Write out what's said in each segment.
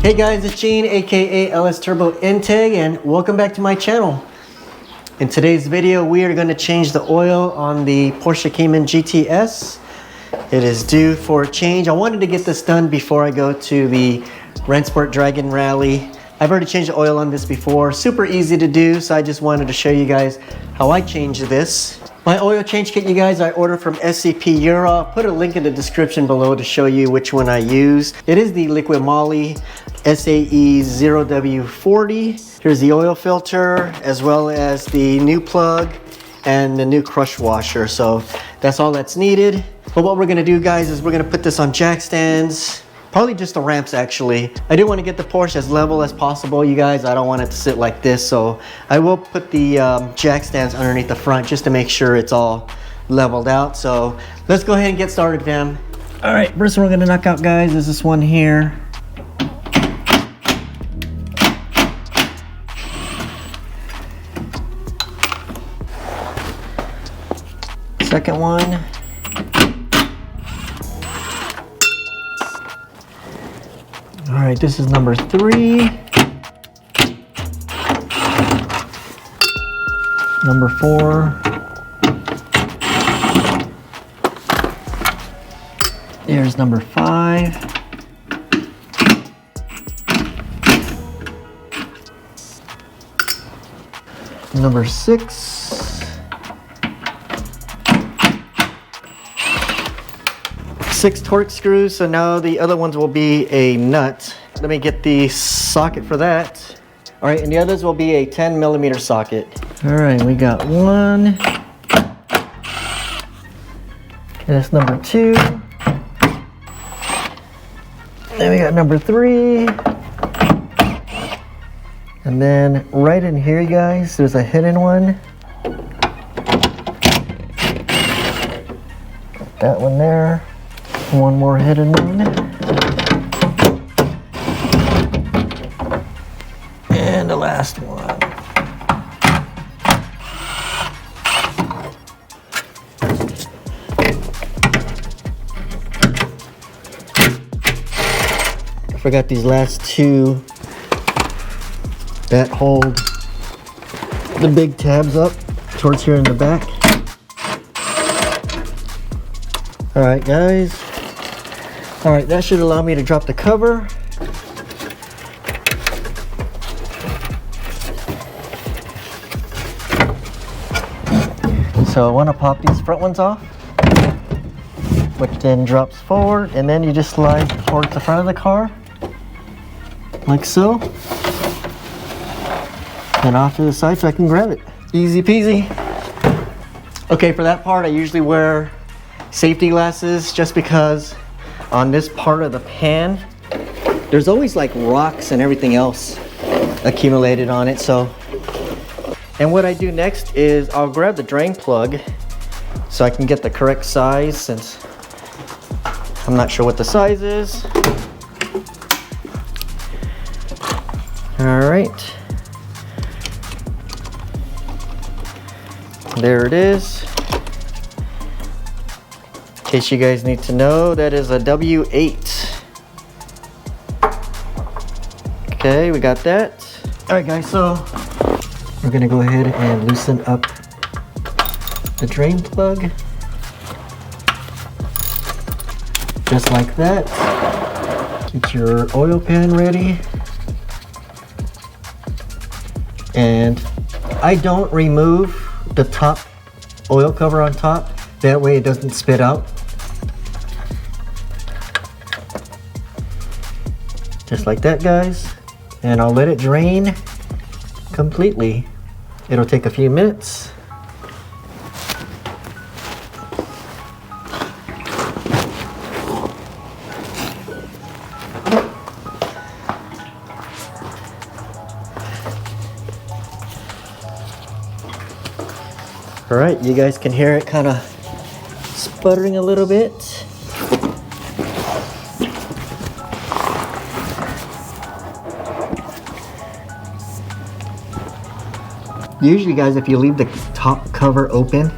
Hey guys, it's Gene, aka LS Turbo Integ, and welcome back to my channel. In today's video, we are going to change the oil on the Porsche Cayman GTS. It is due for a change. I wanted to get this done before I go to the Rennsport Dragon Rally. I've already changed the oil on this before. Super easy to do, so I just wanted to show you guys how I changed this. My oil change kit, you guys, I ordered from SCP Euro. I'll put a link in the description below to show you which one I use. It is the Liquid Moly SAE 0W40. Here's the oil filter, as well as the new plug and the new crush washer. So that's all that's needed. But what we're gonna do, guys, is we're gonna put this on jack stands. Probably just the ramps, actually. I do want to get the Porsche as level as possible, you guys. I don't want it to sit like this, so I will put the jack stands underneath the front just to make sure it's all leveled out. So let's go ahead and get started, fam. All right, first one we're gonna knock out, guys, is this one here. Second one. All right, this is number 3. Number 4. There's number 5. Number 6. 6 torque screws, so now the other ones will be a nut. Let me get the socket for that. All right, and the others will be a 10mm socket. All right, we got 1. That's number 2. Then we got number 3. And then right in here, you guys, there's a hidden one. Got that one there. One more hidden one. And the last one. I forgot these last 2 that hold the big tabs up towards here in the back. All right, guys. All right, that should allow me to drop the cover. So I want to pop these front ones off, which then drops forward, and then you just slide towards the front of the car, like so. And off to the side so I can grab it. Easy peasy. Okay, for that part, I usually wear safety glasses just because on this part of the pan, there's always like rocks and everything else accumulated on it. So, and what I do next is I'll grab the drain plug so I can get the correct size, since I'm not sure what the size is. All right. There it is. In case you guys need to know, that is a W8. Okay, we got that. All right, guys, so we're gonna go ahead and loosen up the drain plug. Just like that. Get your oil pan ready. And I don't remove the top oil cover on top. That way it doesn't spit out. Just like that, guys. And I'll let it drain completely. It'll take a few minutes. All right, you guys can hear it kind of sputtering a little bit. Usually, guys, if you leave the top cover open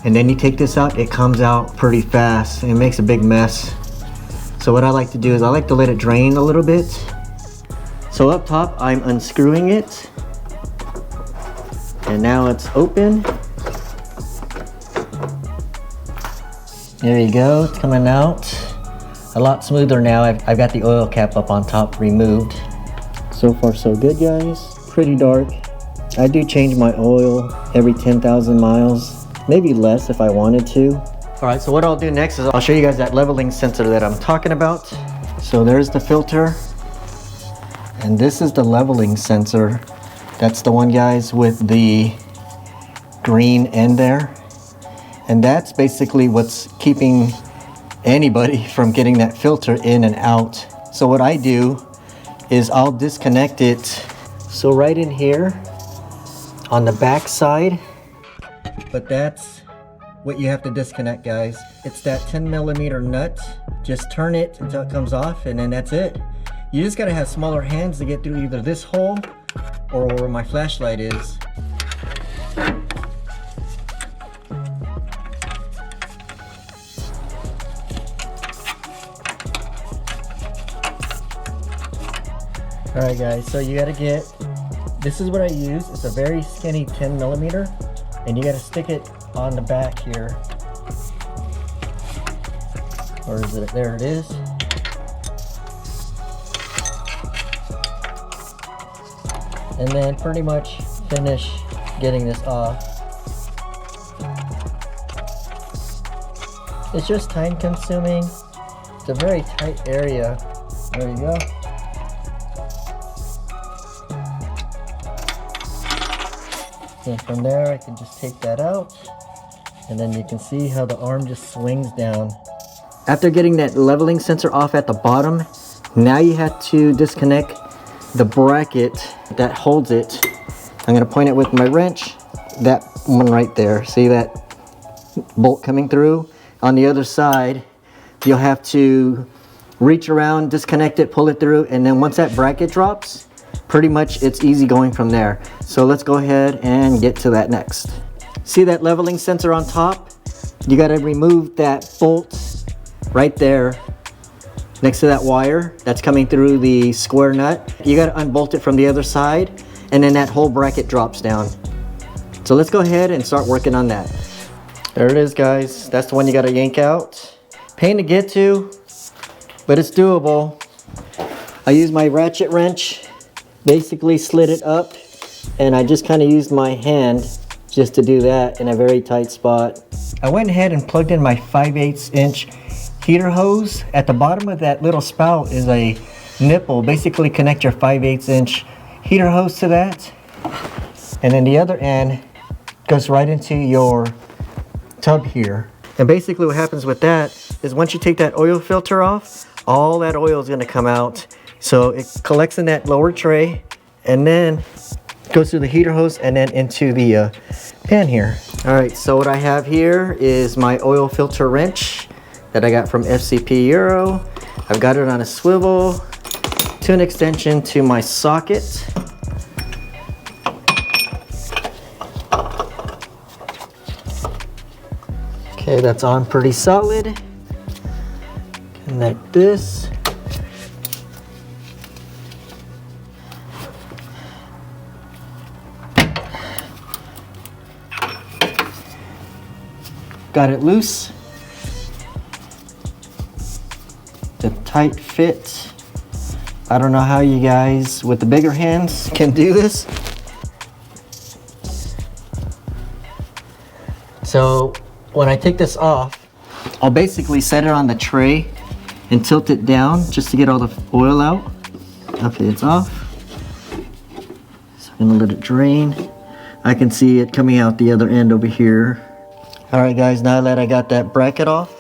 and then you take this out, it comes out pretty fast and it makes a big mess. So what I like to do is I like to let it drain a little bit So up top, I'm unscrewing it. And now it's open. There you go, it's coming out. A lot smoother now. I've got the oil cap up on top removed. So far so good, guys. Pretty dark. I do change my oil every 10,000 miles, maybe less if I wanted to. All right, so what I'll do next is I'll show you guys that leveling sensor that I'm talking about. So there's the filter, and this is the leveling sensor. That's the one, guys, with the green end there. And that's basically what's keeping anybody from getting that filter in and out. So what I do is I'll disconnect it. So right in here on the back side, but that's what you have to disconnect, guys. It's that 10mm nut. Just turn it until it comes off, and then that's it. You just gotta have smaller hands to get through either this hole or where my flashlight is. Alright guys, so you gotta get, this is what I use. It's a very skinny 10mm, and you gotta stick it on the back here. Or is it, there it is. And then pretty much finish getting this off. It's just time consuming. It's a very tight area. There you go. And from there I can just take that out, and then you can see how the arm just swings down. After getting that leveling sensor off at the bottom, now you have to disconnect the bracket that holds it. I'm going to point it with my wrench, that one right there. See that bolt coming through? On the other side, you'll have to reach around, disconnect it, pull it through, and then once that bracket drops, pretty much it's easy going from there. So let's go ahead and get to that next. See that leveling sensor on top? You got to remove that bolt right there next to that wire that's coming through the square nut. You got to unbolt it from the other side, and then that whole bracket drops down. So let's go ahead and start working on that. There it is, guys. That's the one you got to yank out. Pain to get to, but it's doable. I use my ratchet wrench, basically slid it up, and I just kind of used my hand just to do that in a very tight spot. I went ahead and plugged in my 5/8 inch heater hose. At the bottom of that little spout is a nipple. Basically connect your 5/8 inch heater hose to that, and then the other end goes right into your tub here. And basically what happens with that is once you take that oil filter off, all that oil is going to come out. So it collects in that lower tray and then goes through the heater hose and then into the pan here. All right, so what I have here is my oil filter wrench that I got from FCP Euro. I've got it on a swivel to an extension to my socket. Okay, that's on pretty solid. Connect this. Got it loose. The tight fit. I don't know how you guys with the bigger hands can do this. So when I take this off, I'll basically set it on the tray and tilt it down just to get all the oil out. Okay, it's off. So I'm gonna let it drain. I can see it coming out the other end over here. All right, guys, now that I got that bracket off,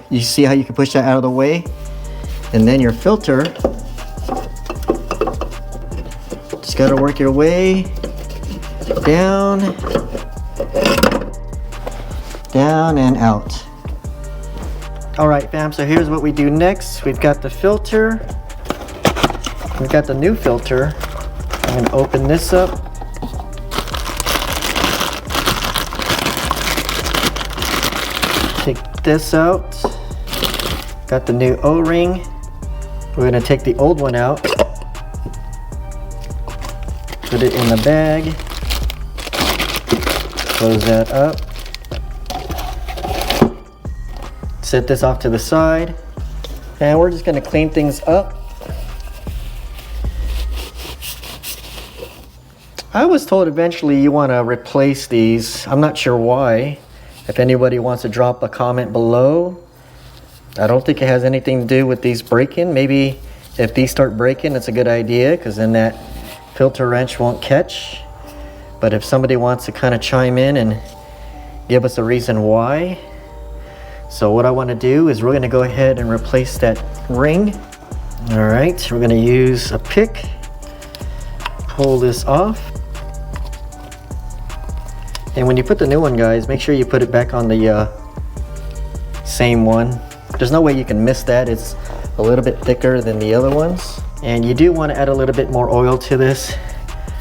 you see how you can push that out of the way? And then your filter, just gotta work your way down, down and out. All right, fam, so here's what we do next. We've got the filter. We've got the new filter. I'm gonna open this up. Take this out. Got the new O-ring. We're gonna take the old one out. Put it in the bag. Close that up. Set this off to the side. And we're just gonna clean things up. I was told eventually you wanna replace these. I'm not sure why. If anybody wants to drop a comment below. I don't think it has anything to do with these breaking. Maybe if these start breaking, it's a good idea, because then that filter wrench won't catch. But if somebody wants to kind of chime in and give us a reason why. So what I want to do is we're going to go ahead and replace that ring. All right, we're going to use a pick. Pull this off. And when you put the new one, guys, make sure you put it back on the same one. There's no way you can miss that. It's a little bit thicker than the other ones. And you do want to add a little bit more oil to this.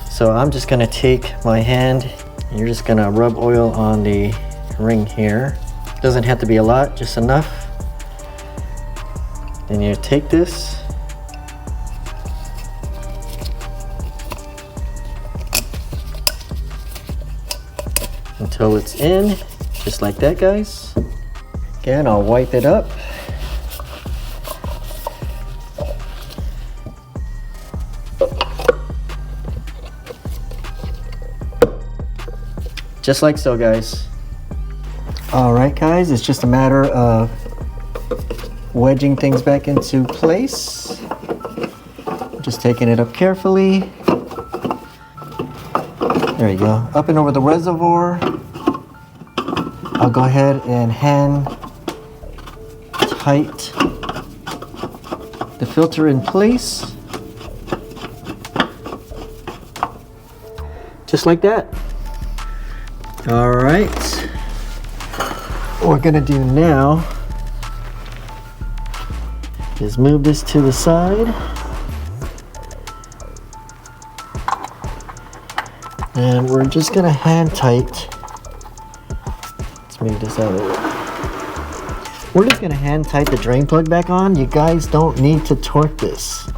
So I'm just gonna take my hand and you're just gonna rub oil on the ring here. Doesn't have to be a lot, just enough. Then you take this. Until it's in, just like that, guys. Again, I'll wipe it up. Just like so, guys. All right, guys, it's just a matter of wedging things back into place. Just taking it up carefully. There you go. Up and over the reservoir. I'll go ahead and hand tight the filter in place. Just like that. All right, what we're gonna do now is move this to the side. And we're just gonna hand tight. Let's move this out of the way. We're just gonna hand tight the drain plug back on. You guys don't need to torque this.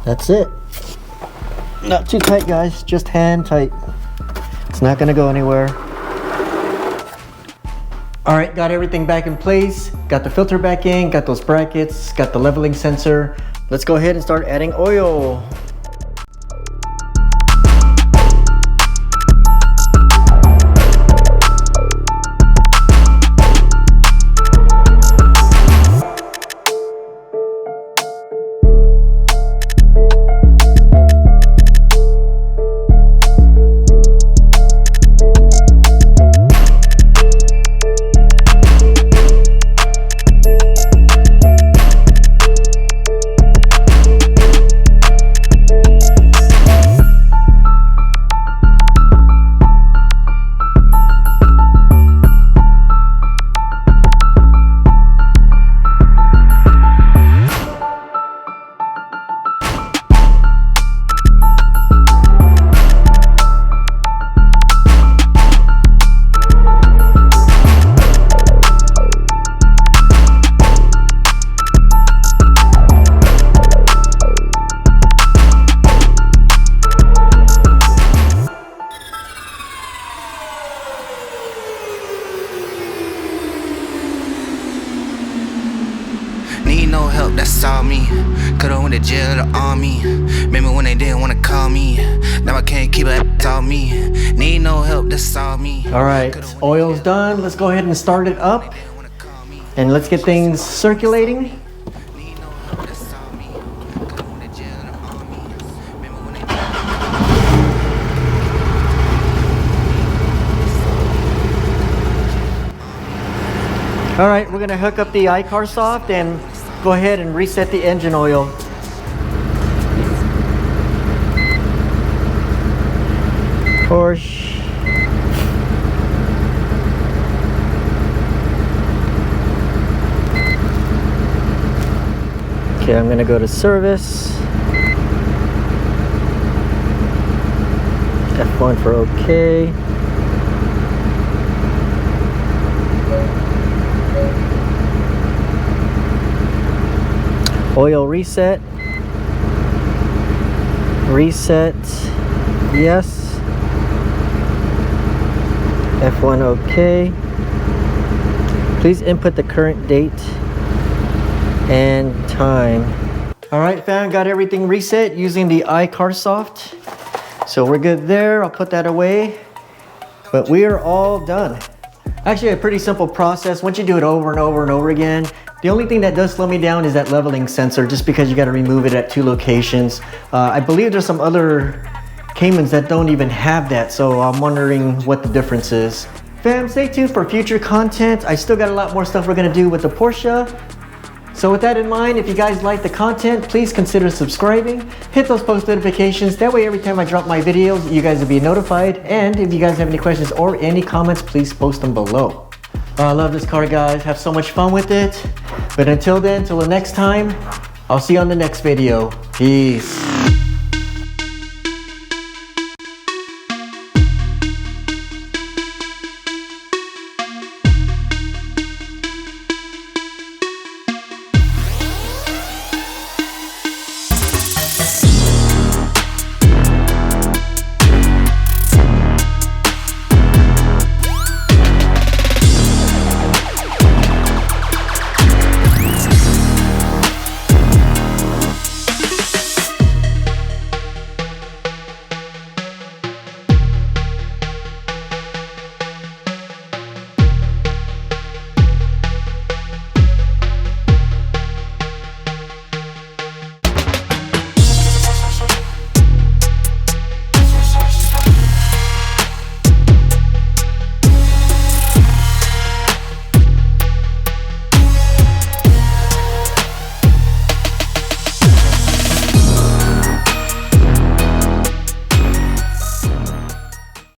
That's it. Not too tight, guys, just hand tight. It's not gonna go anywhere. All right, got everything back in place. Got the filter back in, got those brackets, got the leveling sensor. Let's go ahead and start adding oil. no help, that's all me. Could've went to jail or the army. Remember when they didn't wanna call me. Now I can't keep it, that's all me. Need no help, that's all me. Alright, oil's done. Let's go ahead and start it up. And let's get things circulating. Alright, we're gonna hook up the iCar Soft and go ahead and reset the engine oil. Porsche. Okay, I'm gonna go to service. F1 for okay. Oil reset. Reset. Yes. F1 okay. Please input the current date and time. All right, fam, got everything reset using the iCarsoft. So we're good there. I'll put that away. But we are all done. Actually, a pretty simple process. Once you do it over and over and over again, the only thing that does slow me down is that leveling sensor, just because you got to remove it at 2 locations. I believe there's some other Caymans that don't even have that, so I'm wondering what the difference is. Fam, stay tuned for future content. I still got a lot more stuff we're gonna do with the Porsche. So with that in mind, if you guys like the content, please consider subscribing. Hit those post notifications. That way every time I drop my videos, you guys will be notified. And if you guys have any questions or any comments, please post them below. I love this car, guys. Have so much fun with it. But until then, till the next time, I'll see you on the next video. Peace.